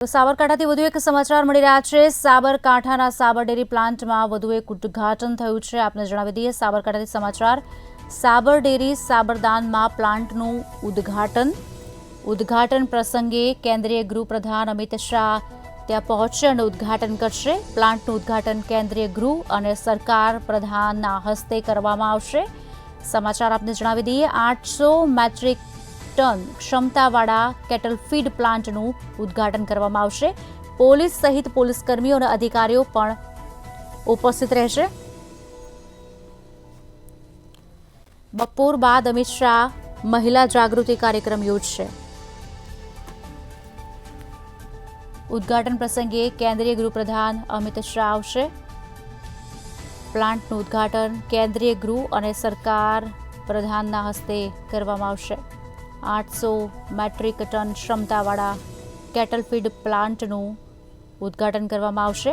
તો સાબરકાંઠાથી વધુ એક સમાચાર મળી રહ્યા છે। સાબરકાંઠાના સાબર ડેરી પ્લાન્ટમાં વધુ એક ઉદ્ઘાટન થયું છે। આપને જણાવી દઈએ સાબરકાંઠાથી સમાચાર। સાબર ડેરી સાબરદાનમાં પ્લાન્ટનું ઉદ્ઘાટન પ્રસંગે કેન્દ્રીય ગૃહ પ્રધાન અમિત શાહ ત્યાં પહોંચશે અને ઉદ્ઘાટન કરશે। પ્લાન્ટનું ઉદ્ઘાટન કેન્દ્રીય ગૃહ અને સરકાર પ્રધાનના હસ્તે કરવામાં આવશે। સમાચાર આપને જણાવી દઈએ 800 મેટ્રિક ટન ક્ષમતાવાળા કેટલ ફીડ પ્લાન્ટનું ઉદ્ઘાટન કરવામાં આવશે। પોલીસ સહિત પોલીસ કર્મીઓ અને અધિકારીઓ પણ ઉપસ્થિત રહેશે। બપોર બાદ અમિત શાહ મહિલા જાગૃતિ કાર્યક્રમ યોજશે। ઉદ્ઘાટન પ્રસંગે કેન્દ્રીય ગૃહ પ્રધાન અમિત શાહ આવશે। પ્લાન્ટનું ઉદ્ઘાટન કેન્દ્રીય ગૃહ અને સરકાર પ્રધાનના હસ્તે કરવામાં આવશે। 800 મેટ્રિક ટન ક્ષમતાવાળા કેટલ ફીડ પ્લાન્ટનું ઉદ્ઘાટન કરવામાં આવશે।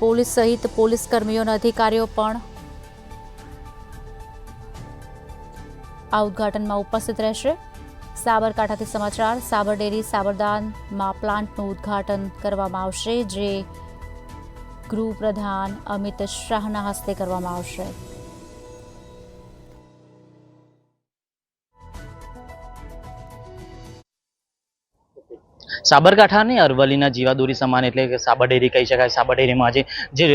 પોલીસ સહિત પોલીસ કર્મીઓ અને અધિકારીઓ પણ આ ઉદ્ઘાટનમાં ઉપસ્થિત રહેશે। સાબરકાંઠાથી સમાચાર। સાબર ડેરી સાબરદાનમાં પ્લાન્ટનું ઉદ્ઘાટન કરવામાં આવશે, જે ગૃહ પ્રધાન અમિત શાહના હસ્તે કરવામાં આવશે। સાબરકાંઠાની અરવલ્લીના જીવાદોરી સમાન એટલે કે સાબર ડેરી કહી શકાય। સાબર ડેરીમાં આજે જે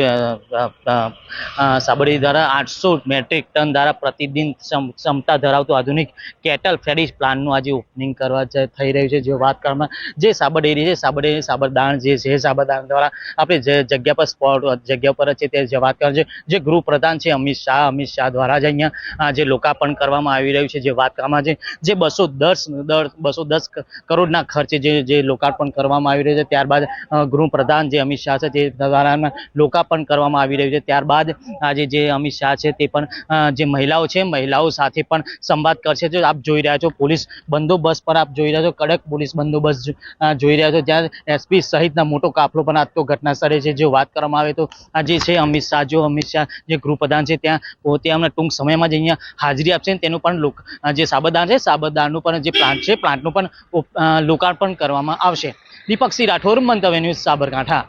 સાબર ડેરી દ્વારા 800 મેટ્રિક ટન દ્વારા પ્રતિદિન ક્ષમતા ધરાવતું આધુનિક કેટલ ફેડિશ પ્લાન્ટનું આજે ઓપનિંગ કરવા થઈ રહ્યું છે। જો વાત કરવામાં જે સાબર ડેરી છે, સાબર ડેરી સાબરદાણ જે છે, સાબરદાણ દ્વારા આપણે જે જગ્યા પર છે તે વાત કરે છે જે ગૃહ પ્રધાન છે અમિત શાહ દ્વારા જ અહીંયા જે લોકાર્પણ કરવામાં આવી રહ્યું છે। જે વાત કરવામાં છે જે 210 કરોડના ખર્ચે જે લોકાર્પણ કરવામાં આવી રહ્યું છે, ત્યારબાદ ગૃહપ્રધાન જે અમિત શાહ છે તે દ્વારા લોકાર્પણ કરવામાં આવી રહ્યું છે। ત્યારબાદ આજે જે અમિત શાહ છે તે પણ જે મહિલાઓ છે, મહિલાઓ સાથે પણ સંવાદ કરશે। જો આપ જોઈ રહ્યા છો પોલીસ બંદોબસ્ત પર આપ જોઈ રહ્યા છો, કડક પોલીસ બંદોબસ્ત જોઈ રહ્યા છો, ત્યાં એસપી સહિતના મોટો કાફલો પણ આજ તો ઘટના સ્થળે છે। જો વાત કરવામાં આવે તો આજે છે અમિત શાહ જે ગૃહપ્રધાન છે ત્યાં પોતે અમને ટૂંક સમયમાં જ અહીંયા હાજરી આપશે। તેનું પણ જે સાબરદાન છે, સાબરદાનનું પણ જે પ્લાન્ટ છે, પ્લાન્ટનું પણ લોકાર્પણ કરવામાં આવશે। દીપક સિંહ રાઠોડ, મંતવ્ય ન્યૂઝ, સાબરકાંઠા।